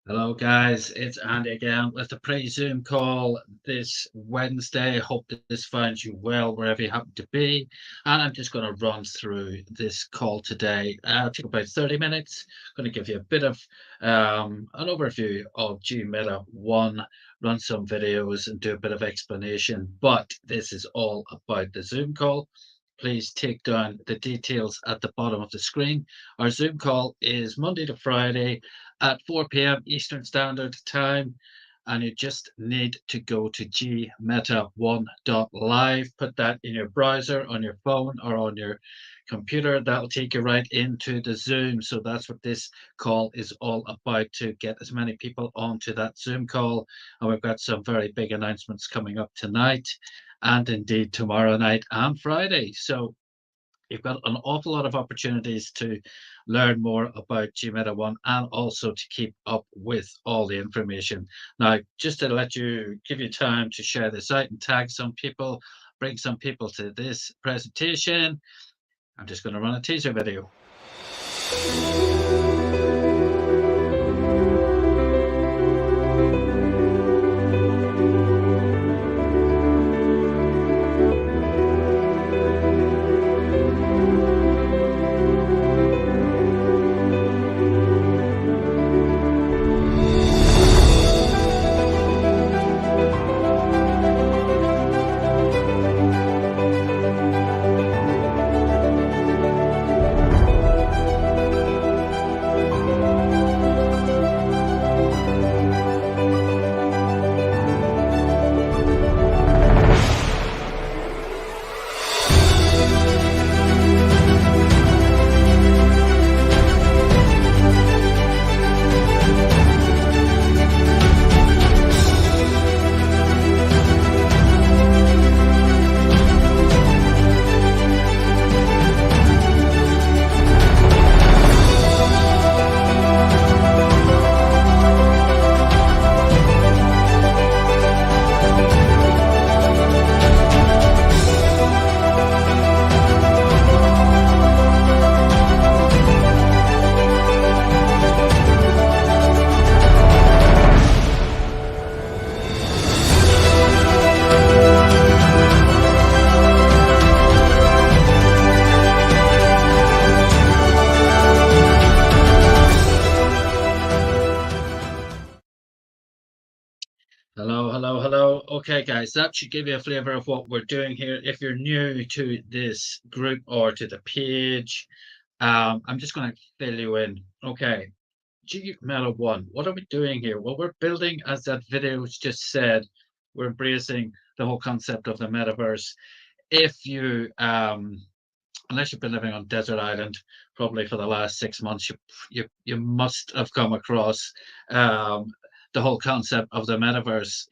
Hello, guys. It's Andy again with the PreZoom Call this Wednesday. Hope that this finds you well wherever you happen to be. And I'm just going to run through this call today. Take about 30 minutes. Going to give you a bit of an overview of Gmeta 1, run some videos, and do a bit of explanation. But this is all about the Zoom call. Please take down the details at the bottom of the screen. Our Zoom call is Monday to Friday at 4 p.m. Eastern Standard Time. And you just need to go to gmeta1.live, put that in your browser, on your phone, or on your computer. That'll take you right into the Zoom. So that's what this call is all about, to get as many people onto that Zoom call. And we've got some very big announcements coming up tonight, and indeed tomorrow night and Friday. So you've got an awful lot of opportunities to learn more about Gmeta 1 and also to keep up with all the information. Now, just to give you time to share this out and tag some people, bring some people to this presentation, I'm just going to run a teaser video. Hello, hello, hello. Okay, guys, that should give you a flavor of what we're doing here. If you're new to this group or to the page, I'm just going to fill you in. Okay, Gmeta 1, what are we doing here? Well, we're building, as that video just said, we're embracing the whole concept of the metaverse. If you, unless you've been living on desert island, probably for the last 6 months, you must have come across um, the whole concept of the metaverse.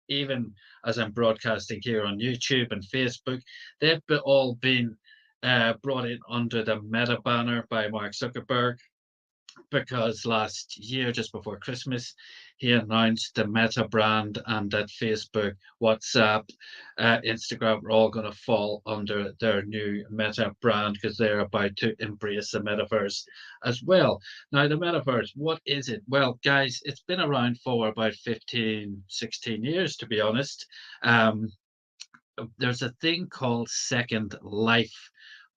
Even as I'm broadcasting here on YouTube and Facebook, they've all been brought in under the Meta banner by Mark Zuckerberg, because last year, just before Christmas, he announced the Meta brand, and that Facebook, WhatsApp, Instagram were all going to fall under their new Meta brand, because they're about to embrace the metaverse as well. Now, the metaverse, what is it? Well, guys, it's been around for about 15, 16 years, to be honest. There's a thing called Second Life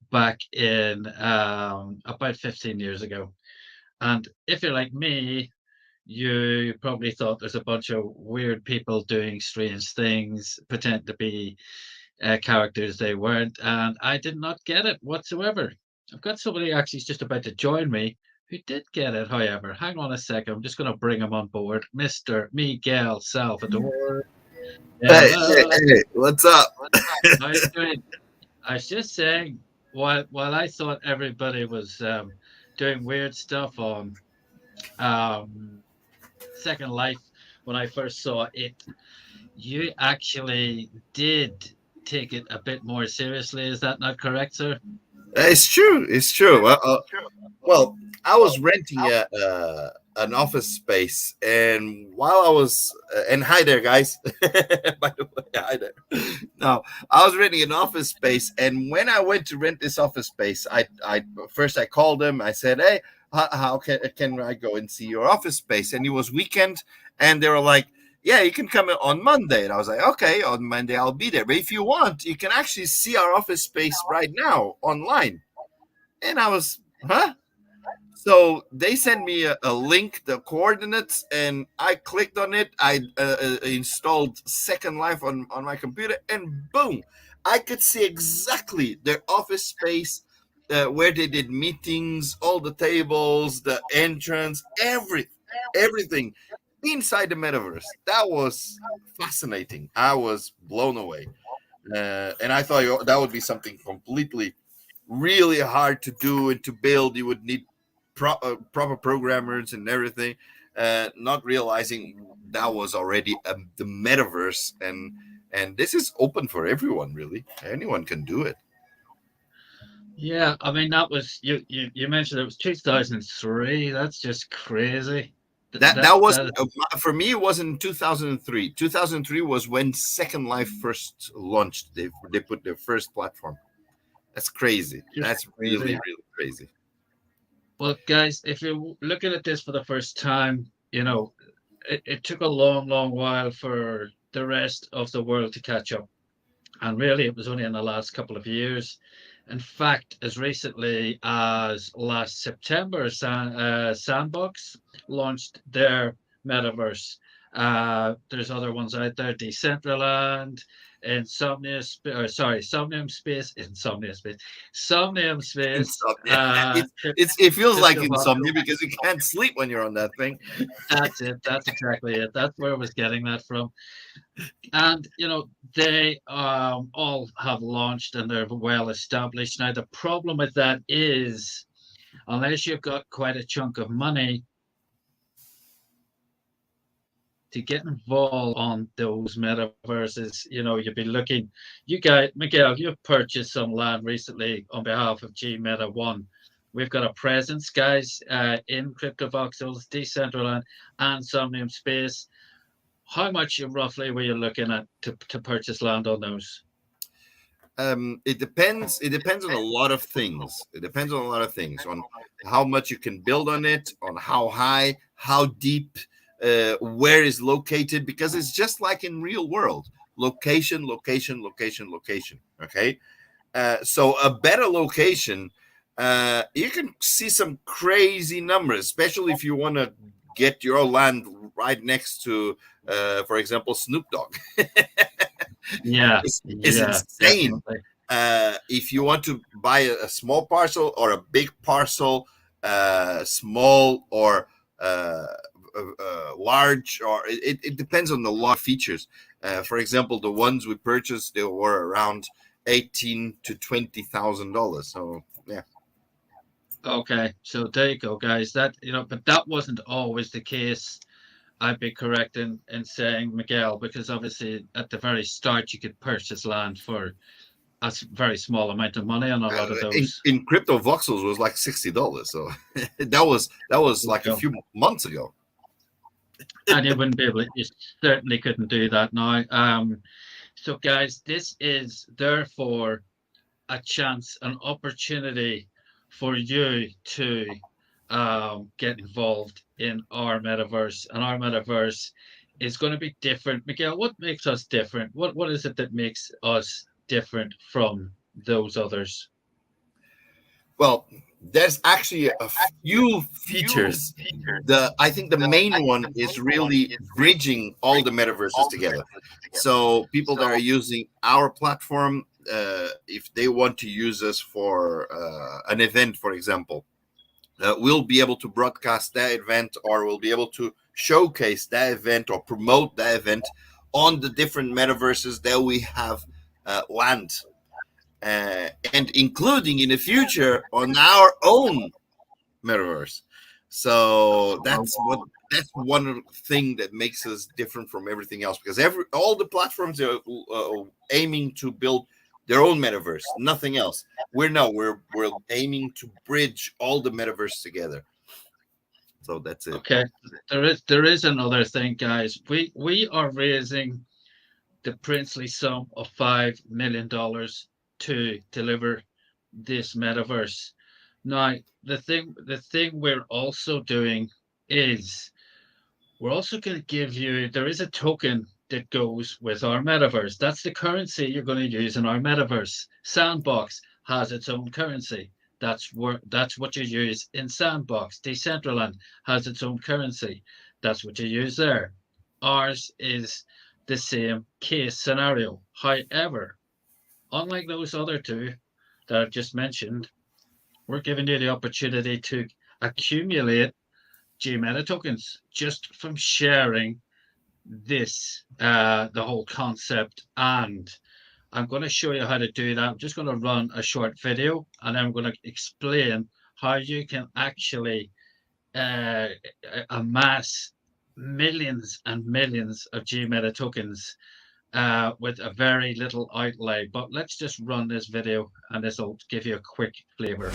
back in about 15 years ago. And if you're like me, you probably thought there's a bunch of weird people doing strange things, pretend to be characters they weren't, and I did not get it whatsoever. I've got somebody actually just about to join me who did get it, however. Hang on a second, I'm just going to bring him on board. Mr. Miguel Salvador. Hey, what's up? How you doing? I was just saying, while I thought everybody was doing weird stuff on um, Second Life, when I first saw it, you actually did take it a bit more seriously. Is that not correct, sir? It's true. It's true. Well, I was renting an office space, and while I was and hi there, guys. By the way, hi there. No, I was renting an office space, and when I went to rent this office space, I called them. I said, "Hey, how can I go and see your office space? And it was weekend, and they were like, yeah, you can come on Monday. And I was like, okay, on Monday I'll be there. But if you want, you can actually see our office space right now online. And I was, huh? So they sent me a link, the coordinates, and I clicked on it. I installed Second Life on my computer, and boom, I could see exactly their office space, where they did meetings, all the tables, the entrance, everything inside the metaverse. That was fascinating. I was blown away, and I thought that would be something completely really hard to do and to build. You would need proper programmers and everything, not realizing that was already the metaverse, and this is open for everyone. Really, anyone can do it. Yeah, I mean that was you mentioned it was 2003. That's just crazy. That was That for me. It was in 2003. 2003 was when Second Life first launched. They put their first platform. That's crazy. just That's really crazy. really crazy. Well, guys, if you're looking at this for the first time, it took a long, long while for the rest of the world to catch up. And really, it was only in the last couple of years. In fact, as recently as last September, Sandbox launched their metaverse. There's other ones out there, Decentraland, Somnium Space. Insomnia. It feels like Crypto insomnia because you can't sleep when you're on that thing. That's it. That's exactly it. That's where I was getting that from. And they all have launched and they're well established. Now the problem with that is unless you've got quite a chunk of money to get involved on those metaverses, you'd be looking. You guys, Miguel, you've purchased some land recently on behalf of Gmeta One. We've got a presence, guys, in Crypto Voxels, Decentraland, and Somnium Space. How much roughly were you looking at to purchase land on those? It depends. It depends on a lot of things. It depends on a lot of things, on how much you can build on it, on how high, how deep, where is located, because it's just like in real world: location, location, location, location. Okay, so a better location, you can see some crazy numbers, especially if you want to get your land right next to, for example, Snoop Dogg. Yeah, Is yeah, insane. definitely. If you want to buy a small parcel or a big parcel, small or large, or it depends on the lot of features. For example, the ones we purchased, they were around $18,000 to $20,000. So yeah. Okay, so there you go, guys. But that wasn't always the case. I'd be correct in saying, Miguel, because obviously at the very start you could purchase land for a very small amount of money on a lot of those. In crypto, voxels was like $60. So that was There you like a go. few months ago. And you wouldn't be able to, you certainly couldn't do that now. So guys, this is therefore a chance, an opportunity for you to get involved in our metaverse. And our metaverse is going to be different. Miguel, what makes us different? What is it that makes us different from those others? Well, there's actually a few features. The I think the main one is really bridging all the metaverses together. So people that are using our platform, if they want to use us for an event, for example, we'll be able to broadcast that event, or we'll be able to showcase that event or promote that event on the different metaverses that we have land, and including in the future on our own metaverse. So that's one thing that makes us different from everything else, because all the platforms are aiming to build their own metaverse, nothing else. We're aiming to bridge all the metaverse together. So that's it. Okay, there is another thing, guys. We are raising the princely sum of $5 million to deliver this metaverse. Now, the thing we're also doing is we're also going to give you, there is a token that goes with our metaverse. That's the currency you're going to use in our metaverse. Sandbox has its own currency. That's what you use in Sandbox. Decentraland has its own currency. That's what you use there. Ours is the same case scenario. However, unlike those other two that I've just mentioned, we're giving you the opportunity to accumulate Gmeta tokens just from sharing the whole concept. And I'm going to show you how to do that. I'm just going to run a short video and then I'm going to explain how you can actually uh, amass millions and millions of Gmeta tokens with a very little outlay. But let's just run this video and this will give you a quick flavor.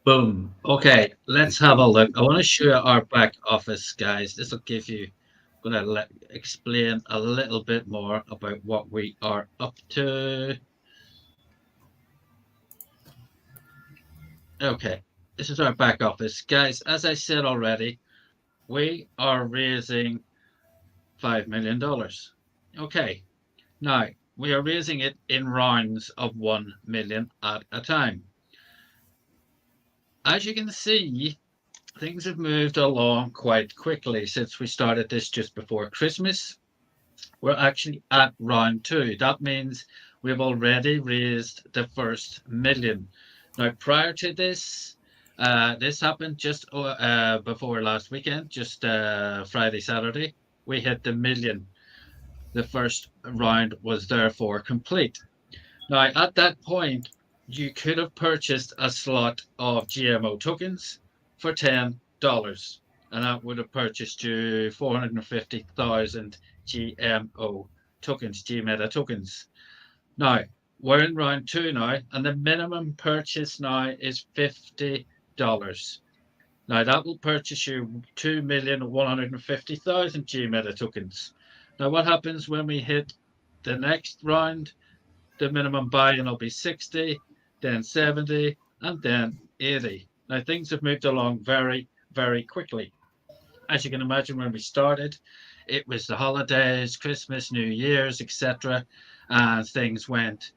Boom. Okay, let's have a look. I want to show you our back office, guys. This will give you, I'm going to explain a little bit more about what we are up to. Okay, this is our back office. Guys, as I said already, we are raising $5 million. Okay, now we are raising it in rounds of 1 million at a time. As you can see, things have moved along quite quickly since we started this just before Christmas. We're actually at round 2. That means we've already raised the first million. Now, prior to this, this happened just before last weekend, just Friday, Saturday. We hit the million. The first round was therefore complete. Now, at that point, you could have purchased a slot of GMO tokens for $10, and that would have purchased you 450,000 GMO tokens, Gmeta tokens. Now, we're in round 2 now, and the minimum purchase now is $50. Now, that will purchase you 2,150,000 Gmeta tokens. Now, what happens when we hit the next round? The minimum buy-in will be 60, then 70, and then 80. Now, things have moved along very, very quickly. As you can imagine, when we started, it was the holidays, Christmas, New Year's, etc., and things went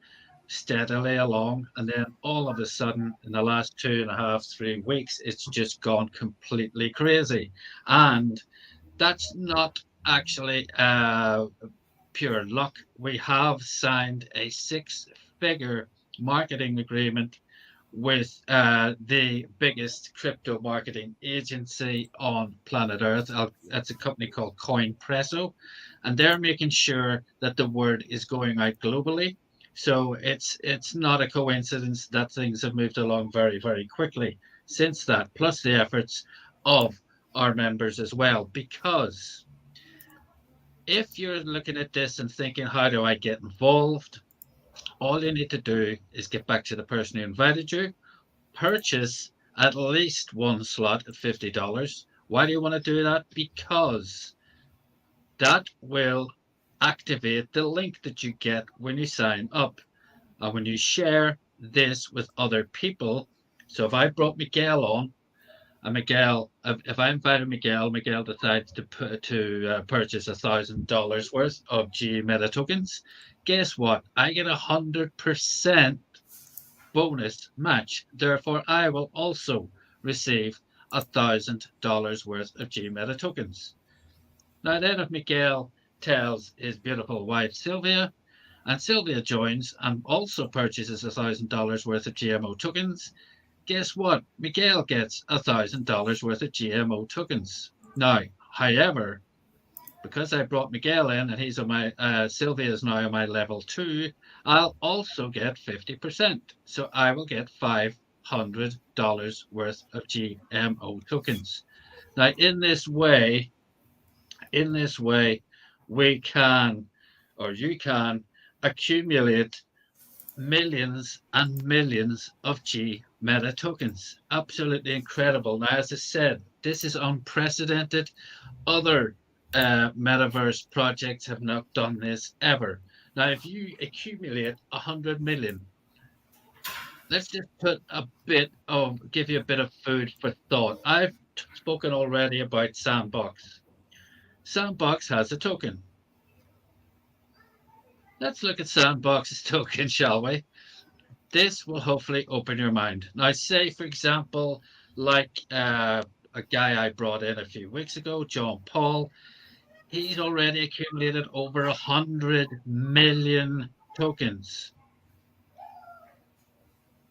steadily along. And then all of a sudden, in the last 2.5, 3 weeks, it's just gone completely crazy. And that's not actually pure luck. We have signed a 6-figure marketing agreement with the biggest crypto marketing agency on planet Earth. That's a company called Presale, and they're making sure that the word is going out globally. So it's not a coincidence that things have moved along very, very quickly since that, plus the efforts of our members as well. Because if you're looking at this and thinking, how do I get involved? All you need to do is get back to the person who invited you, purchase at least one slot at $50. Why do you want to do that? Because that will activate the link that you get when you sign up. When you share this with other people, so if I brought Miguel on And Miguel, if I invited Miguel, Miguel decides to purchase $1,000 worth of Gmeta tokens. Guess what? I get 100% bonus match. Therefore, I will also receive $1,000 worth of Gmeta tokens. Now, then, if Miguel tells his beautiful wife Sylvia, and Sylvia joins and also purchases $1,000 worth of GMO tokens, guess what? Miguel gets $1,000 worth of GMO tokens. Now, however, because I brought Miguel in and he's on my Sylvia is now on my level 2, I'll also get 50%. So I will get $500 worth of GMO tokens. Now, in this way, we can, or you can, accumulate millions and millions of Gmeta tokens. Absolutely incredible. Now, as I said, this is unprecedented. Other metaverse projects have not done this ever. Now, if you accumulate 100 million, let's just give you a bit of food for thought. I've spoken already about Sandbox. Sandbox has a token. Let's look at Sandbox's token, shall we? This will hopefully open your mind. Now, say, for example, like a guy I brought in a few weeks ago, John Paul, he's already accumulated over 100 million tokens.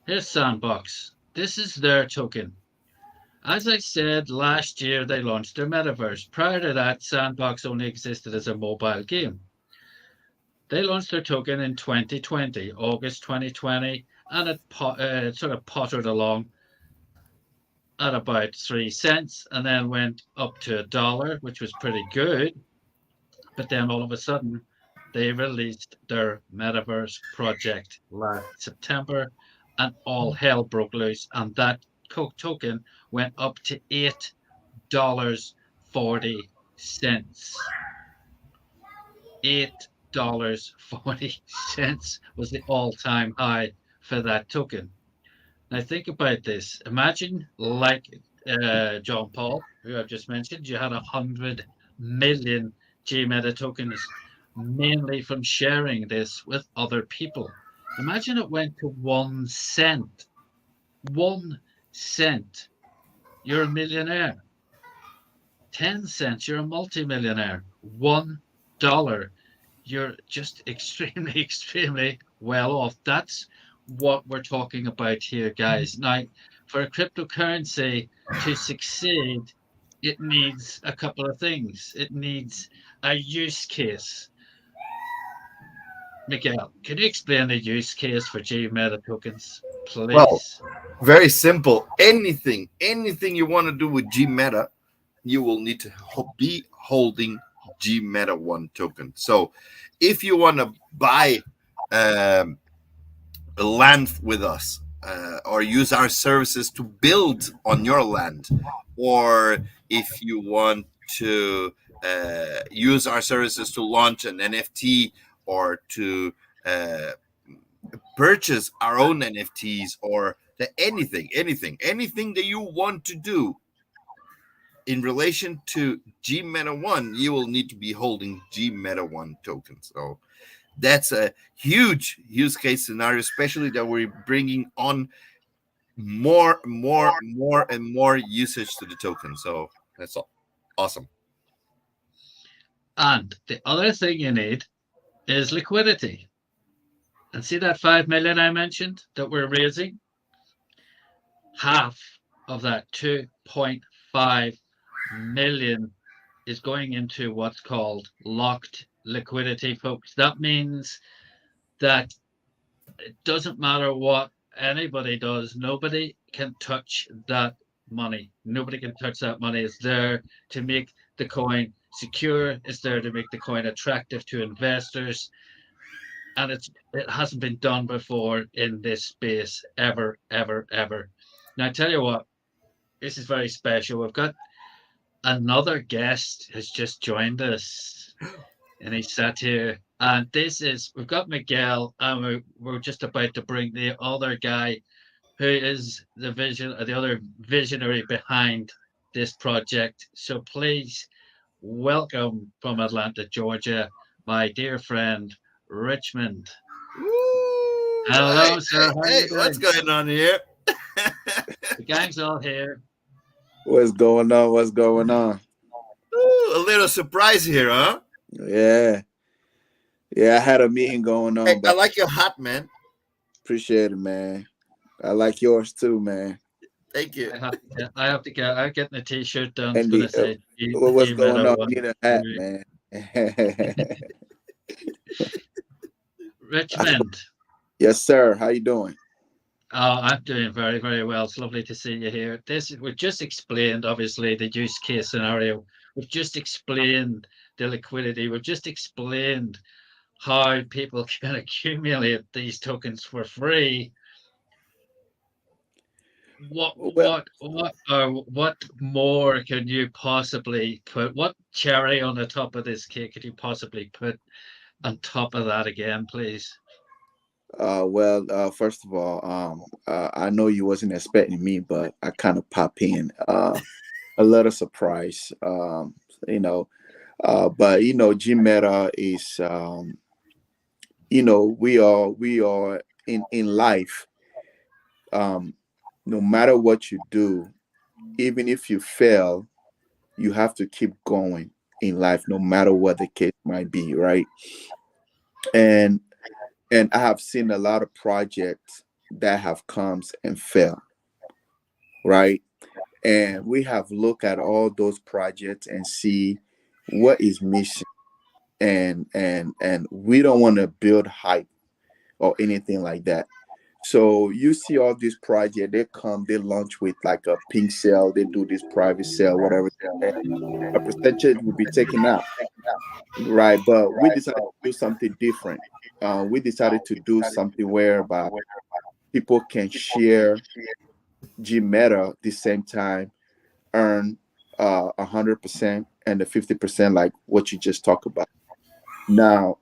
Here's Sandbox. This is their token. As I said, last year they launched their metaverse. Prior to that, Sandbox only existed as a mobile game. They launched their token in 2020, August 2020, and it sort of pottered along at about 3 cents and then went up to $1, which was pretty good. But then all of a sudden, they released their metaverse project last September and all hell broke loose. And that token went up to $8.40. $8.40 was the all time high for that token. Now think about this. Imagine, like John Paul, who I've just mentioned, you had 100 million Gmeta tokens, mainly from sharing this with other people. Imagine it went to 1 cent. 1 cent, you're a millionaire. 10 cents, you're a multimillionaire. $1, you're just extremely, extremely well off. That's what we're talking about here, guys. Now, for a cryptocurrency to succeed, it needs a couple of things. It needs a use case. Miguel, can you explain the use case for Gmeta tokens, Well, please? very simple. Anything you want to do with Gmeta, you will need to be holding Gmeta 1 token. So if you want to buy land with us, or use our services to build on your land, or if you want to use our services to launch an NFT, or to purchase our own NFTs, or anything that you want to do in relation to Gmeta 1, you will need to be holding Gmeta 1 tokens. So that's a huge use case scenario, especially that we're bringing on more and more usage to the token. So that's awesome. And the other thing you need is liquidity. And see that 5 million I mentioned that we're raising? Half of that 2.5 million is going into what's called locked liquidity, folks. That means that it doesn't matter what anybody does, nobody can touch that money. Nobody can touch that money. It's there to make the coin secure, it's there to make the coin attractive to investors. And it hasn't been done before in this space ever, ever, ever. Now, I tell you what, this is very special. We've got another guest has just joined us, and he sat here. And we've got Miguel, and we're just about to bring the other guy who is the other visionary behind this project. So please welcome from Atlanta, Georgia, my dear friend Richmond. Woo! Hey, Hello, sir. hey, How are hey, you what's doing? going on here? The gang's all here. What's going on? What's going on? Ooh, a little surprise here, huh? Yeah, yeah. I had a meeting going Hey, on, I but like your hat, man. appreciate it, man. I like yours too, man. Thank you. I'm getting a t-shirt done. It's And gonna the say what's going Gmeta on? one. You need a hat, man. Richmond. Yes, sir. How you doing? Oh, I'm doing very, very well. It's lovely to see you here. We've just explained, obviously, the use case scenario. We've just explained the liquidity. We've just explained how people can accumulate these tokens for free. Well, What more can you possibly put? What cherry on the top of this cake could you possibly put on top of that again, please? First of all, I know you wasn't expecting me, but I kind of pop in. A little surprise. You know, but Gmeta is, we are in life. Um, no matter what you do, even if you fail, you have to keep going in life, no matter what the case might be, right? And and I have seen a lot of projects that have comes and fail, right? And we have looked at all those projects and see what is missing, and we don't want to build hype or anything like that. So you see all these projects, they come, they launch with like a pink sale, they do this private sale, whatever, and a percentage will be taken out, right? But we decided to do something different. We decided to do something whereby people can share Gmeta at the same time, earn 100% and the 50%, like what you just talked about. Now,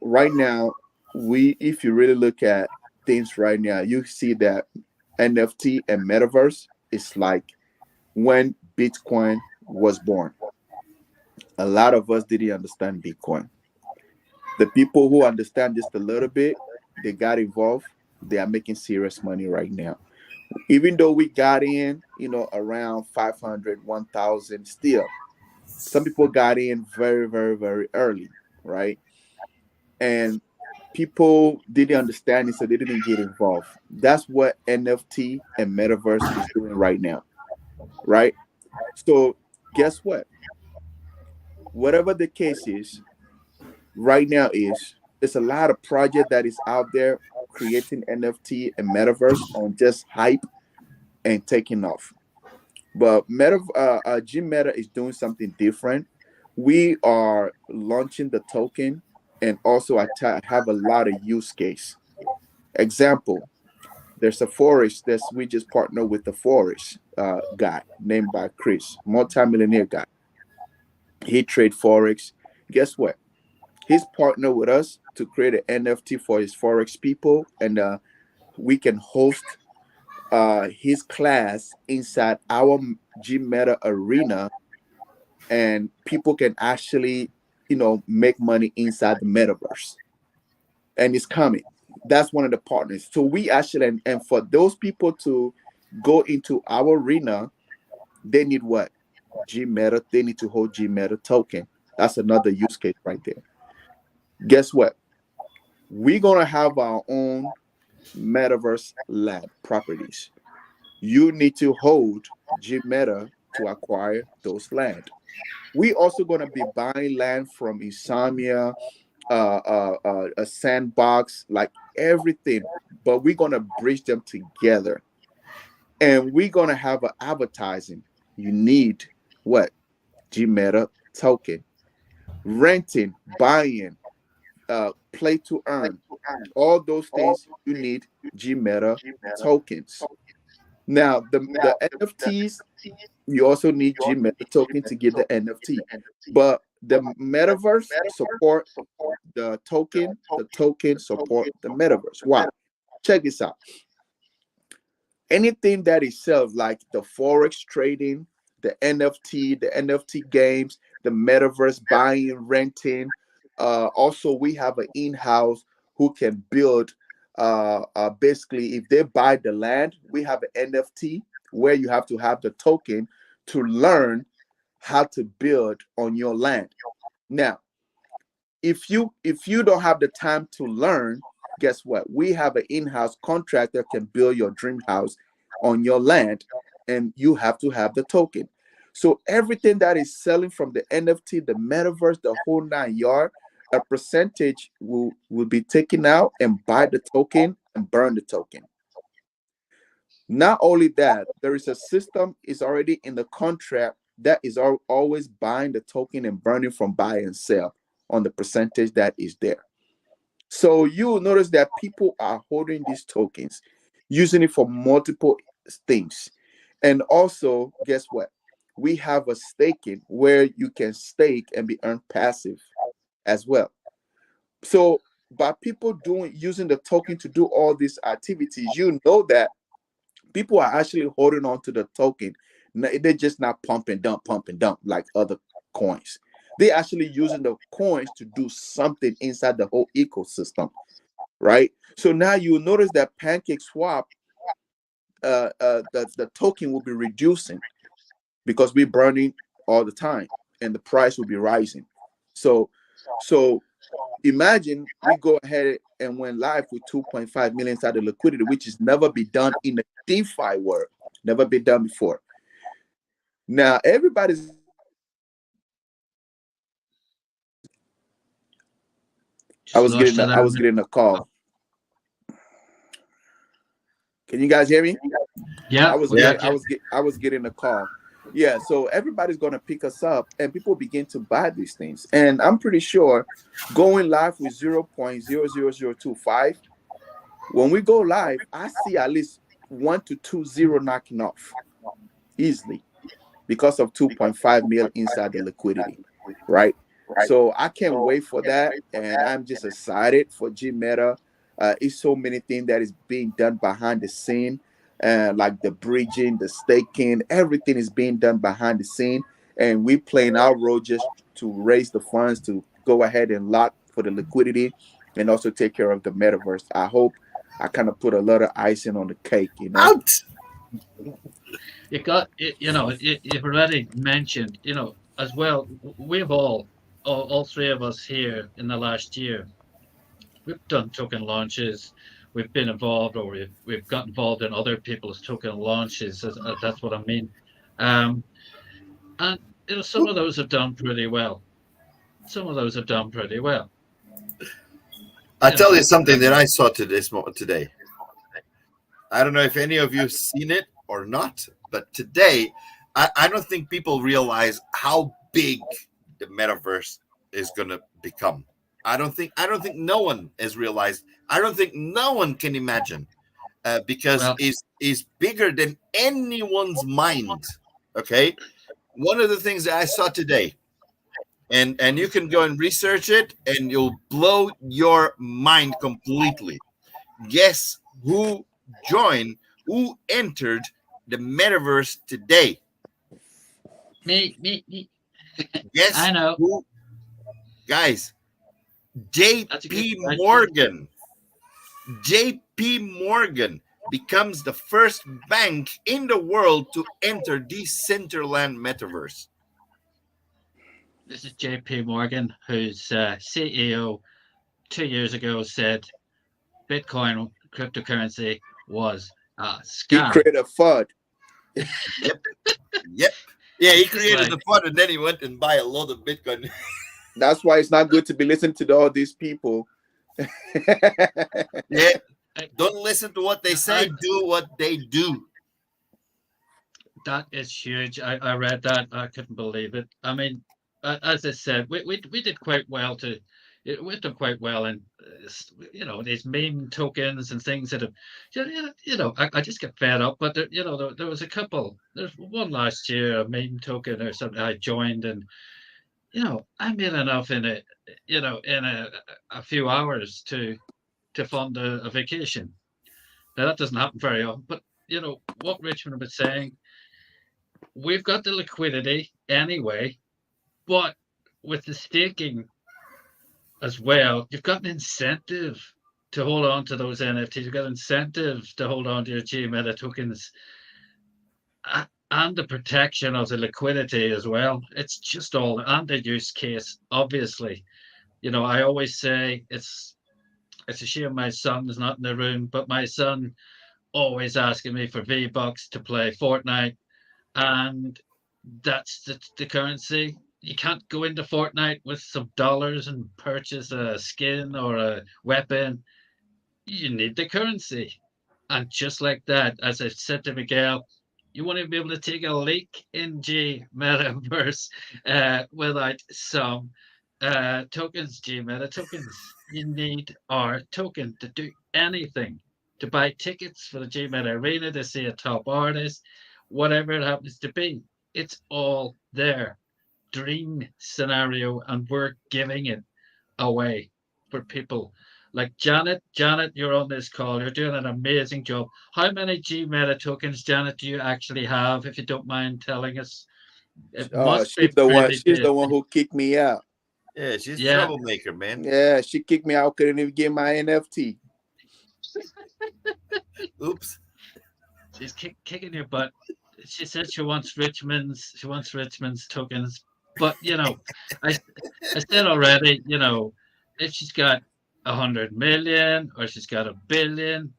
right now, we if you really look at things right now, you see that NFT and metaverse is like when Bitcoin was born. A lot of us didn't understand Bitcoin. The people who understand just a little bit, they got involved. They are making serious money right now. Even though we got in, around 500, 1,000, still, some people got in very, very, very early, right? And people didn't understand it, so they didn't get involved. That's what NFT and metaverse is doing right now, right? So guess what? Whatever the case is, right now is there's a lot of project that is out there creating NFT and metaverse on just hype and taking off. But Gmeta is doing something different. We are launching the token, and also have a lot of use case. Example, there's a forest that's we just partner with the forest guy named by Chris, multi-millionaire guy. He trade forex. Guess what? He's partnered with us to create an NFT for his forex people, and we can host his class inside our Gmeta arena, and people can actually, make money inside the metaverse. And it's coming. That's one of the partners. So we actually, and for those people to go into our arena, they need what? Gmeta. They need to hold Gmeta token. That's another use case right there. Guess what? We're gonna have our own metaverse land properties. You need to hold Gmeta to acquire those land. We also gonna be buying land from Insomnia, a Sandbox, like everything. But we're gonna bridge them together, and we're gonna have an advertising. You need what? Gmeta token, renting, buying, play to earn, all those things you need Gmeta tokens. Now the NFTs, you also need Gmeta token to get the NFT, but the metaverse support the token support the metaverse. Why? Check this out. anything that is self, like the forex trading, the NFT games, the metaverse buying, renting. Also, we have an in-house who can build. Basically, if they buy the land, we have an NFT where you have to have the token to learn how to build on your land. Now, if you don't have the time to learn, guess what? We have an in-house contractor can build your dream house on your land, and you have to have the token. So everything that is selling from the NFT, the metaverse, the whole 9 yard, a percentage will be taken out and buy the token and burn the token. Not only that, there is a system is already in the contract that is always buying the token and burning from buy and sell on the percentage that is there. So you will notice that people are holding these tokens, using it for multiple things. And also, guess what? We have a staking where you can stake and be earned passive as well. So by people using the token to do all these activities, you know that people are actually holding on to the token. They're just not pump and dump like other coins. They're actually using the coins to do something inside the whole ecosystem, right? So now you will notice that Pancake Swap, the token will be reducing because we're burning all the time, and the price will be rising. So imagine we go ahead and went live with 2.5 million inside the liquidity, which has never been done in the DeFi world, never been done before. Now everybody's I was getting a call. Can you guys hear me? Yeah, I was getting a call. Yeah, so everybody's gonna pick us up, and people begin to buy these things. And I'm pretty sure going live with 0.00025, when we go live, I see at least 1 to 2 0 knocking off easily because of 2.5 mil inside the liquidity, right? So I can't wait for that, and I'm just excited for Gmeta. It's so many things that is being done behind the scene, like the bridging, the staking, everything is being done behind the scene, and we playing our role just to raise the funds to go ahead and lock for the liquidity, and also take care of the metaverse. I hope I kind of put a lot of icing on the cake, you know. Out. You've already mentioned, as well, we've all three of us here in the last year, we've done token launches, we've been involved, or we've got involved in other people's token launches. That's what I mean. Um, and some of those have done pretty well. Some of those have done pretty well. I'll tell you something that I saw today. I don't know if any of you have seen it or not, but today, I don't think people realize how big the metaverse is going to become. I don't think no one has realized. I don't think no one can imagine, because it's bigger than anyone's mind. Okay, one of the things that I saw today, and you can go and research it, and you'll blow your mind completely. Guess who entered the metaverse today? Me. Guess I know. who? Guys, JP Morgan. JP Morgan becomes the first bank in the world to enter Decentraland metaverse. This is JP Morgan, whose CEO 2 years ago said Bitcoin cryptocurrency was a scam. He created a FUD. Yep. Yeah, he created the FUD, and then he went and buy a load of Bitcoin. That's why it's not good to be listening to all these people. Yeah, don't listen to what they say. Do what they do. That is huge. I read that. I couldn't believe it. I mean, as I said, we did quite well we did quite well in these meme tokens and things that have I just get fed up. But there was a couple. There's one last year, a meme token or something I joined, and I made enough in a few hours to fund a vacation. Now that doesn't happen very often, but what Richmond was saying. We've got the liquidity anyway, but with the staking as well, you've got an incentive to hold on to those NFTs. You've got incentive to hold on to your Gmeta tokens and the protection of the liquidity as well. It's just all, and the use case, obviously. I always say it's a shame my son is not in the room, but my son always asking me for V-Bucks to play Fortnite, and that's the currency. You can't go into Fortnite with some dollars and purchase a skin or a weapon. You need the currency. And just like that, as I said to Miguel, you want to be able to take a leak in G Metaverse without some tokens, G Meta tokens. You need our token to do anything, to buy tickets for the G Meta Arena, to see a top artist, whatever it happens to be. It's all there. Dream scenario, and we're giving it away for people like Janet. Janet, you're on this call. You're doing an amazing job. How many G Meta tokens, Janet, do you actually have, if you don't mind telling us? It must be She's the one. pretty She's big. the one who kicked me out. Yeah, she's a Yeah. troublemaker, man. Yeah, she kicked me out. Couldn't even get my NFT. Oops. She's kicking your butt. She said she wants Richmond's tokens. But I said already, if she's got 100 million or she's got 1 billion,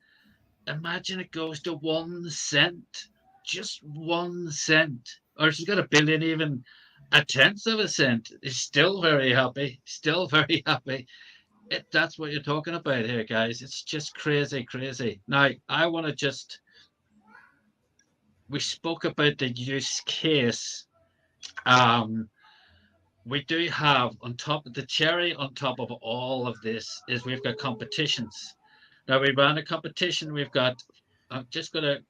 imagine it goes to 1 cent, just 1 cent, or she's got 1 billion, even a tenth of a cent is still very happy, still very happy. That's what you're talking about here, guys. It's just crazy, crazy. Now, I want to we spoke about the use case. We do have, on top of the cherry, on top of all of this, is we've got competitions. Now, we ran a competition. I'm just going to,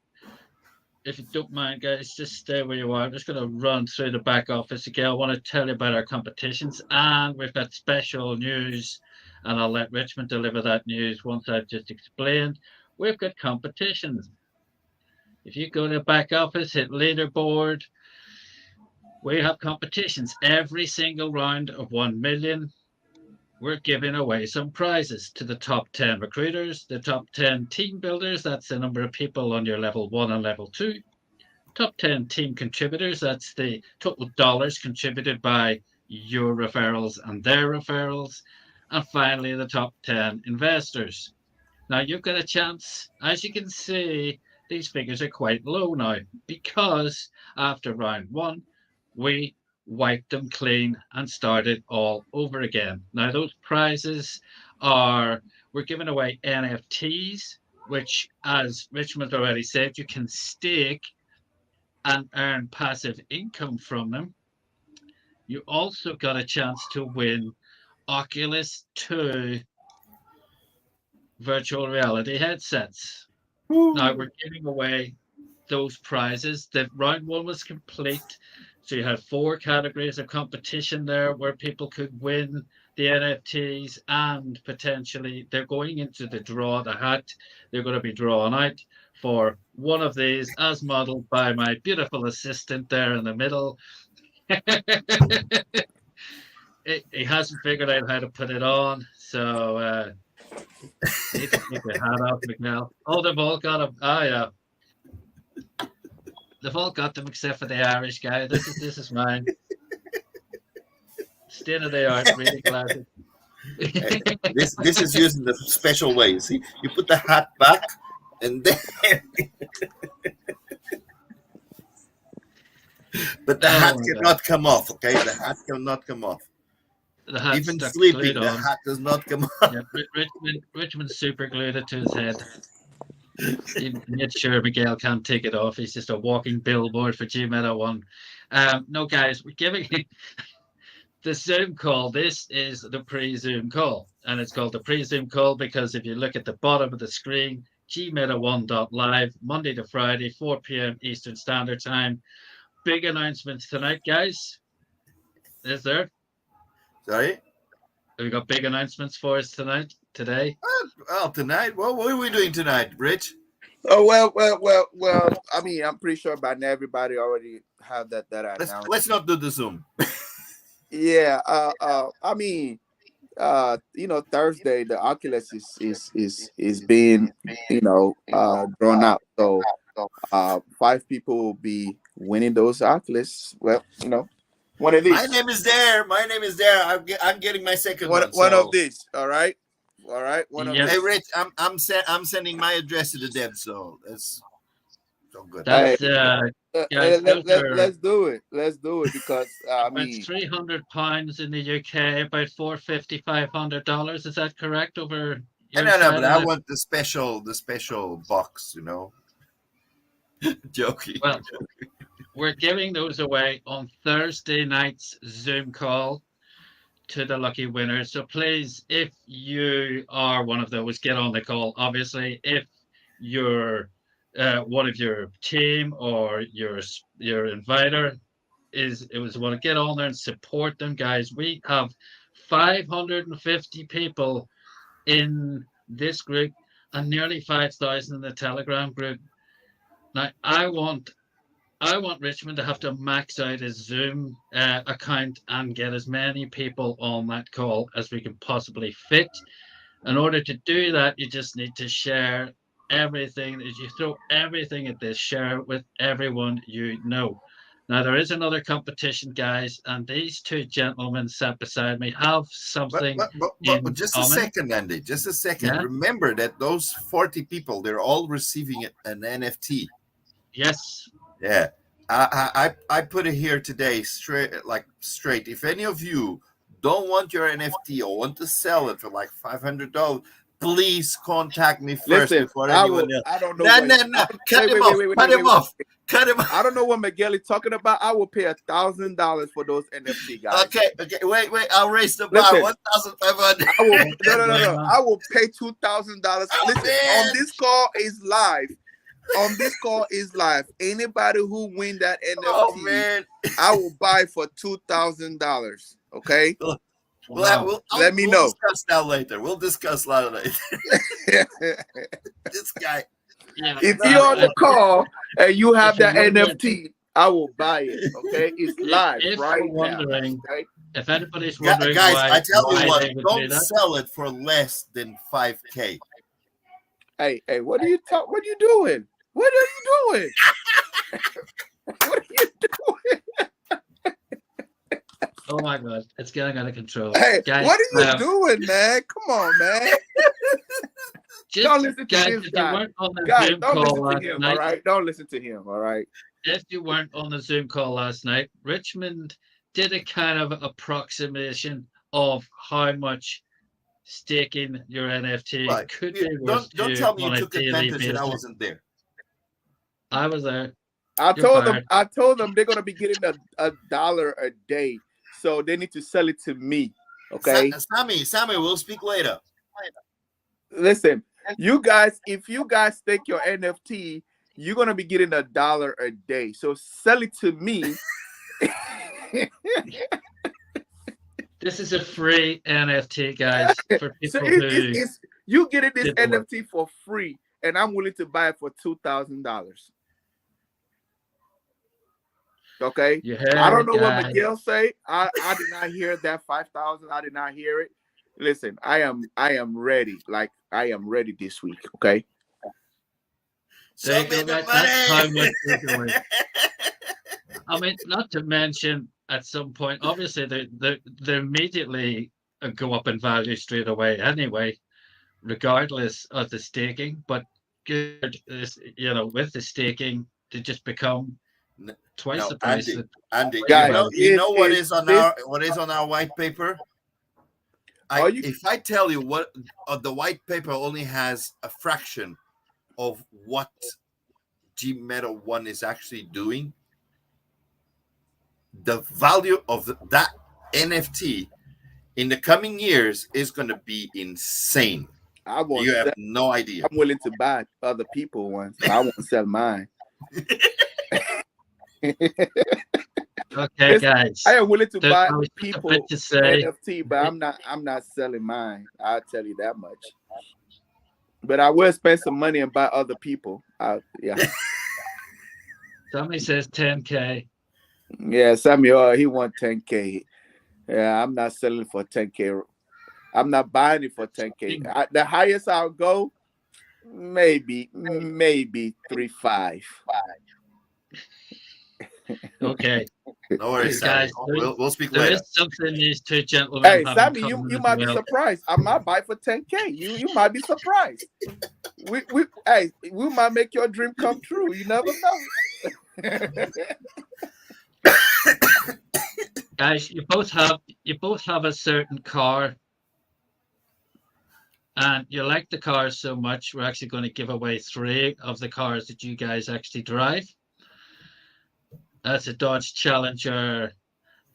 if you don't mind, guys, just stay where you are. I'm just going to run through the back office again. I want to tell you about our competitions, and we've got special news, and I'll let Richmond deliver that news once I've just explained. We've got competitions. If you go to the back office, hit leaderboard, we have competitions. Every single round of 1 million, we're giving away some prizes to the top 10 recruiters, the top 10 team builders. That's the number of people on your level 1 and level 2. Top 10 team contributors. That's the total dollars contributed by your referrals and their referrals. And finally, the top 10 investors. Now, you've got a chance. As you can see, these figures are quite low now because after round 1, we wiped them clean and started all over again. Now, those prizes we're giving away NFTs, which, as Richmond already said, you can stake and earn passive income from them. You also got a chance to win Oculus 2 virtual reality headsets. Now, we're giving away those prizes. The round 1 was complete. So you had 4 categories of competition there where people could win the NFTs, and potentially they're going into the draw, the hat. They're going to be drawn out for one of these, as modeled by my beautiful assistant there in the middle. He hasn't figured out how to put it on, so you need to take the hat off, Miguel. Oh, they've all got him. Oh, yeah. They've all got them except for the Irish guy. This is mine. State of the art, really classic. This is used in the special way. See, you put the hat back, and then, but the hat cannot come off. Okay, the hat cannot come off. The hat even sleeping, the hat does not come off. Yeah, Richmond super glued it to his head. He made sure Miguel can't take it off. He's just a walking billboard for Gmeta 1. No, guys, we're giving the Zoom call. This is the pre-Zoom call, and it's called the pre-Zoom call because if you look at the bottom of the screen, gmeta1.live, Monday to Friday, 4 p.m. Eastern Standard Time. Big announcements tonight, guys. Is there? Sorry? Have we got big announcements for us today? Well, tonight? What are we doing tonight, Rich? Oh well. I mean, I'm pretty sure by now everybody already have that announced. Let's not do the Zoom. Yeah. I mean, Thursday the Oculus is being drawn out. So 5 people will be winning those Oculus. Well, one of My these. name is there. My name is there. I'm getting my second one. One of So, these. All right. One of Yes. hey, these. Rich, I'm sending my address to the devs. So that's so good. That's guys. Those are Let's do it. Let's do it because I about mean, £300 in the UK, about $450, $500. Is that correct over your No, side? but I want the special box. Joking. Well, we're giving those away on Thursday night's Zoom call to the lucky winners. So please, if you are one of those, get on the call. Obviously, if you're one of your team or your inviter it was want to get on there and support them, guys. We have 550 people in this group and nearly 5,000 in the Telegram group. Now, I want Richmond to have to max out his Zoom account and get as many people on that call as we can possibly fit. In order to do that, you just need to share everything. You throw everything at this, share it with everyone you know. Now, there is another competition, guys, and these two gentlemen sat beside me have something But in just a common. second, Andy. Just a second. Yeah. Remember that those 40 people, they're all receiving an NFT. Yes. Yeah. I put it here today straight. If any of you don't want your NFT or want to sell it for like $500, please contact me first listen. before anyone else. I don't know. No. Cut him off. Cut him off. I don't know what Miguel is talking about. I will pay $1,000 for those NFT guys. Okay. Wait. I'll raise the bar. Listen, 1,500. I will no. I will pay $2,000. Listen, man. on this call is live. Anybody who win that NFT, Oh man. I will buy for $2,000. Okay. Well, Let me we'll know. Discuss that later. We'll discuss that later. This guy. Yeah. If you're on the call and you have If you're that wondering- NFT, I will buy it. Okay, it's live If right you're wondering, now. Okay? if anybody's wondering Guys, why, I tell you what, they would do don't that, sell it for less than 5K. Hey, what are you doing? What are you doing? What are you doing? oh my God, it's getting out of control. Hey, Guys, what are you doing, man? Come on, man. just, Don't listen to guys, this if you guy. weren't on the Guys, Zoom don't call listen to last him, night, all right? Don't listen to him, all right? if you weren't on the Zoom call last night, Richmond did a kind of approximation of how much staking your NFT Right. could be Don't worth to tell me on you a took daily advantage and I basis. wasn't there. I was there. I You're told fired. them they're gonna be getting $1 a day, so they need to sell it to me. Okay. Sammy, we'll speak later. Listen, you guys, if you guys stake your NFT, you're gonna be getting $1 a day. So sell it to me. This is a free NFT, guys, for So people who you getting this did the work. NFT for free, and I'm willing to buy it for $2,000. Okay. You heard I don't it, know what guys. Miguel say. I did not hear that 5,000. I did not hear it. Listen, I am ready. Like I am ready this week. Okay. There Show you me go, the guys. That's how much money. we're doing. I mean, not to mention at some point, obviously they immediately go up in value straight away anyway, regardless of the staking. But good is, with the staking, they just become twice No, the price. Andy, Guys, you know what is on this- our white paper? If I tell you what the white paper only has a fraction of what Gmeta 1 is actually doing, the value of that NFT in the coming years is going to be insane. You have no idea. I'm willing to buy other people ones. I won't sell mine. Okay, guys. I am willing to buy I was just people about to say, NFT, but I'm not selling mine. I'll tell you that much. But I will spend some money and buy other people. Yeah. Somebody says 10K. Yeah, Samuel, he want 10K. Yeah, I'm not selling for 10K. I'm not buying it for 10K. The highest I'll go, maybe 3.5. Okay. No worries, Guys, Sammy. We'll speak there later. is something these two gentlemen Hey, have Sammy, in common you as might be well. surprised. I might buy for 10K. You might be surprised. We might make your dream come true. You never know. Guys, you both have a certain car, and you like the cars so much. We're actually going to give away 3 of the cars that you guys actually drive. That's a Dodge Challenger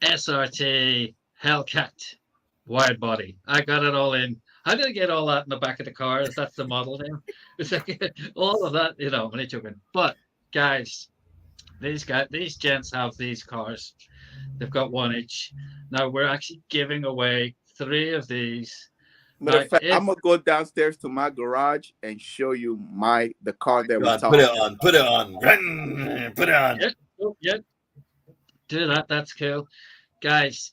SRT Hellcat wide body. I got it all in. How did I get all that in the back of the car? Is that the model name? It's like all of that, I'm only joking. But guys, these gents have these cars. They've got one each. Now we're actually giving away 3 of these. Matter of fact, I'm gonna go downstairs to my garage and show you the car that we're talking. Put it on. Run. Put it on. Yeah. Do that. That's cool. Guys,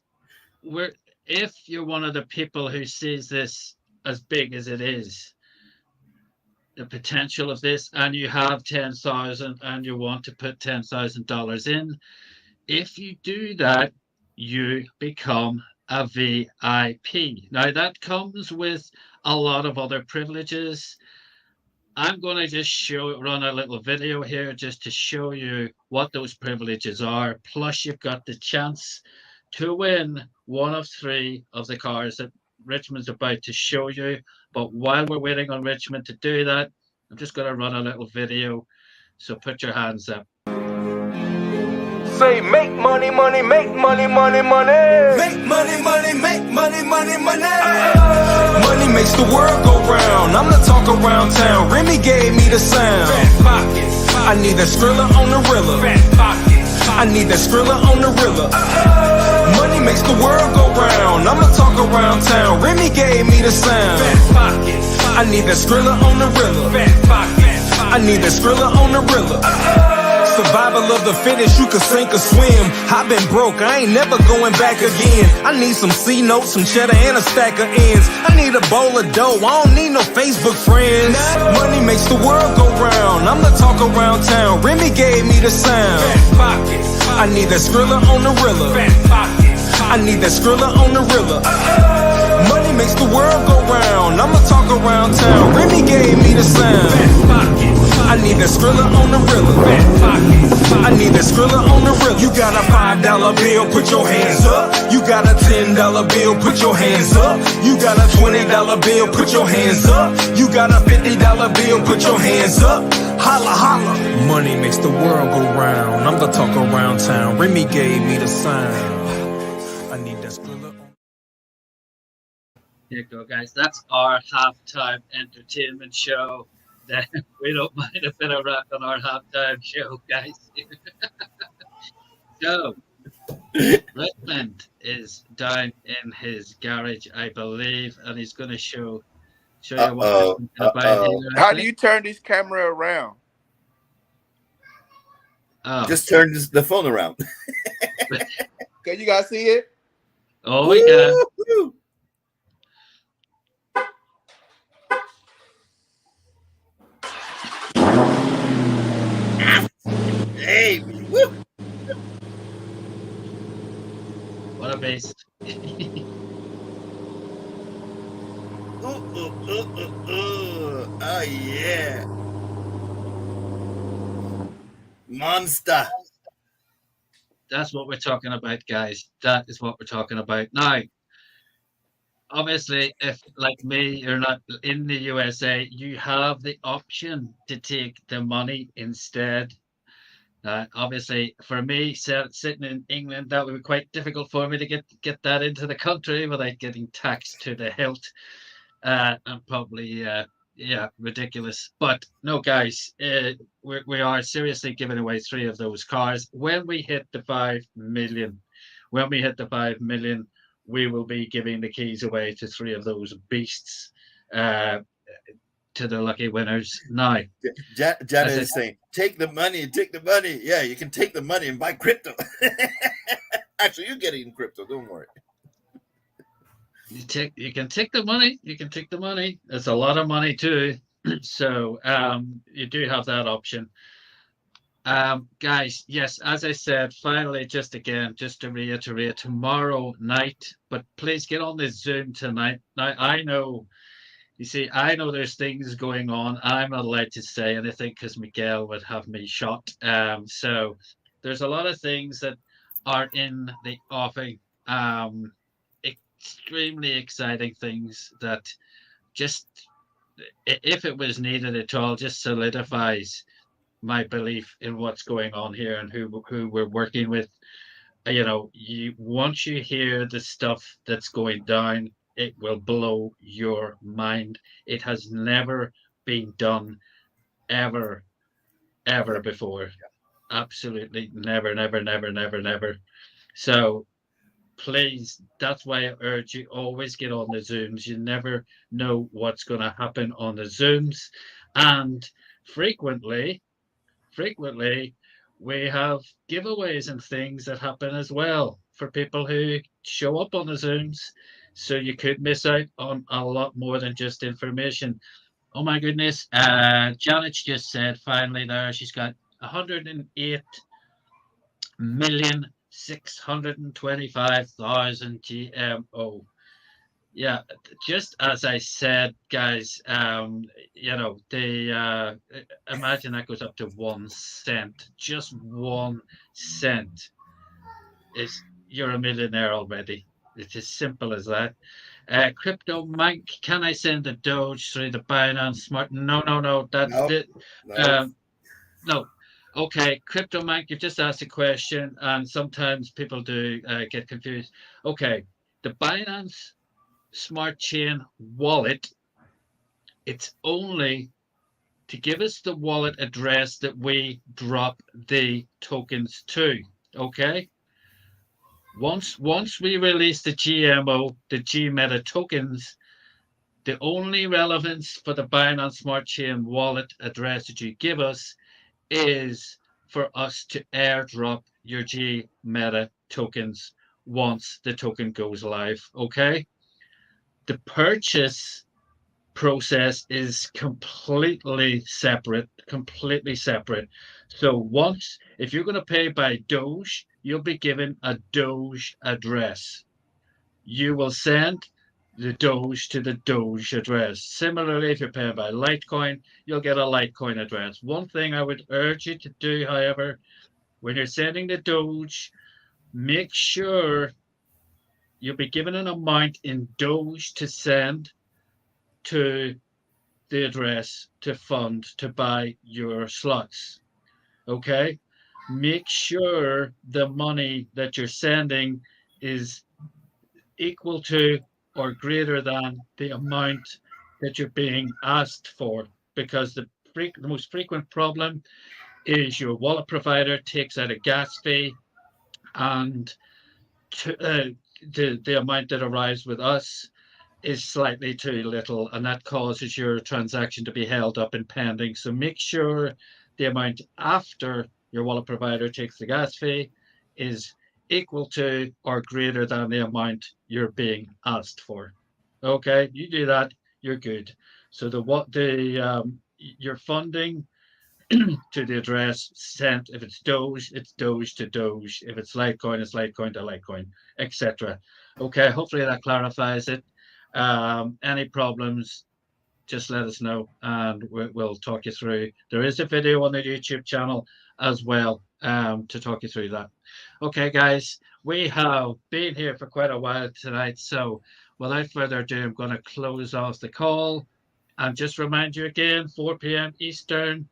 if you're one of the people who sees this as big as it is, the potential of this, and you have 10,000 and you want to put $10,000 in, if you do that, you become a VIP. Now that comes with a lot of other privileges. I'm going to just run a little video here just to show you what those privileges are. Plus, you've got the chance to win one of 3 of the cars that Richmond's about to show you. But while we're waiting on Richmond to do that, I'm just going to run a little video. So put your hands up. Say make money, money, make money, money, money. Make money, money, make money, money, money. Money makes the world go round. I'm the talk around town. Remy gave me the sound. I need that Skrilla on the Rilla. I need that Skrilla on the Rilla. Money makes the world go round. I'm the talk around town. Remy gave me the sound. I need that Skrilla on the Rilla. I need that Skrilla on the Rilla. Survival of the fittest, you can sink or swim. I've been broke, I ain't never going back again. I need some C notes, some cheddar, and a stack of ends. I need a bowl of dough, I don't need no Facebook friends. Money makes the world go round. I'm the talk around town. Remy gave me the sound. I need that Skrilla on the Rilla. I need that Skrilla on the Rilla. Money makes the world go round. I'm the talk around town. Remy gave me the sound. I need that Skrilla on the Rilla. I need that Skrilla on the Rilla. You got a $5 bill, put your hands up. You got a $10 bill, put your hands up. You got a $20 bill, put your hands up. You got a $50 bill, put your hands up. Holla, holla. Money makes the world go round. I'm the talk around town. Remy gave me the sound. I need that Skrilla on. Here you go, guys. That's our halftime entertainment show. We don't mind a bit of rap on our halftime show, guys. So, Richmond is down in his garage, I believe, and he's going to show you what he's about here. How do you turn this camera around? Just turn the phone around. Can you guys see it? Oh, we can. Hey, woo. What a beast. Oh, yeah. Monster. That's what we're talking about, guys. That is what we're talking about. Now, obviously, if like me, you're not in the USA, you have the option to take the money instead. Obviously, for me, sitting in England, that would be quite difficult for me to get that into the country without getting taxed to the hilt. And probably, ridiculous. But no, guys, we are seriously giving away 3 of those cars. When we hit the 5 million, we will be giving the keys away to 3 of those beasts. to the lucky winners now. Janet is saying, take the money. Yeah, you can take the money and buy crypto. Actually, you're getting crypto. Don't worry. You can take the money. You can take the money. It's a lot of money too. So you do have that option. Guys, yes, as I said, finally, just to reiterate, tomorrow night, but please get on this Zoom tonight. Now, I know there's things going on. I'm not allowed to say anything because Miguel would have me shot. So there's a lot of things that are in the offing. Extremely exciting things that just, if it was needed at all, just solidifies my belief in what's going on here and who we're working with. Once you hear the stuff that's going down, it will blow your mind. It has never been done ever before. Absolutely never. So please, that's why I urge you, always get on the Zooms. You never know what's going to happen on the Zooms. And frequently we have giveaways and things that happen as well for people who show up on the Zooms. So you could miss out on a lot more than just information. Oh my goodness. Janet's just said finally there, she's got 108,625,000 GMO. Yeah, just as I said, guys, imagine that goes up to 1 cent. Just 1 cent you're a millionaire already. It's as simple as that. Crypto Mike, can I send a Doge through the Binance Smart? No. That's it. No. Okay, Crypto Mike, you've just asked a question, and sometimes people do get confused. Okay, the Binance Smart Chain wallet, it's only to give us the wallet address that we drop the tokens to. Okay, once we release the GMO, the Gmeta tokens, the only relevance for the Binance Smart Chain wallet address that you give us is for us to airdrop your Gmeta tokens once the token goes live. Okay, the purchase process is completely separate. So if you're going to pay by Doge, you'll be given a Doge address. You will send the Doge to the Doge address. Similarly, if you're paying by Litecoin, you'll get a Litecoin address. One thing I would urge you to do, however, when you're sending the Doge, make sure you'll be given an amount in Doge to send to the address to fund to buy your slots. Okay, make sure the money that you're sending is equal to or greater than the amount that you're being asked for, because the most frequent problem is your wallet provider takes out a gas fee, and the amount that arrives with us is slightly too little, and that causes your transaction to be held up and pending. So make sure the amount after your wallet provider takes the gas fee is equal to or greater than the amount you're being asked for. Okay, you do that, you're good. So your funding to the address sent, if it's Doge, it's Doge to Doge. If it's Litecoin, it's Litecoin to Litecoin, etc. Okay, hopefully that clarifies it. Any problems, just let us know and we'll talk you through. There is a video on the YouTube channel as well to talk you through that. Okay, guys, we have been here for quite a while tonight, so without further ado, I'm going to close off the call and just remind you again, 4 p.m. Eastern,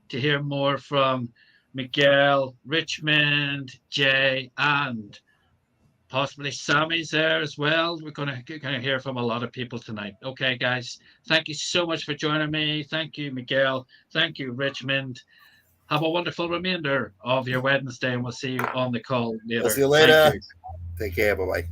to hear more from Miguel, Richmond, Jay, and possibly Sammy's there as well. We're going to hear from a lot of people tonight. Okay, guys, thank you so much for joining me. Thank you, Miguel. Thank you, Richmond. Have a wonderful remainder of your Wednesday, and we'll see you on the call later. We'll see you later. Take care. Bye-bye.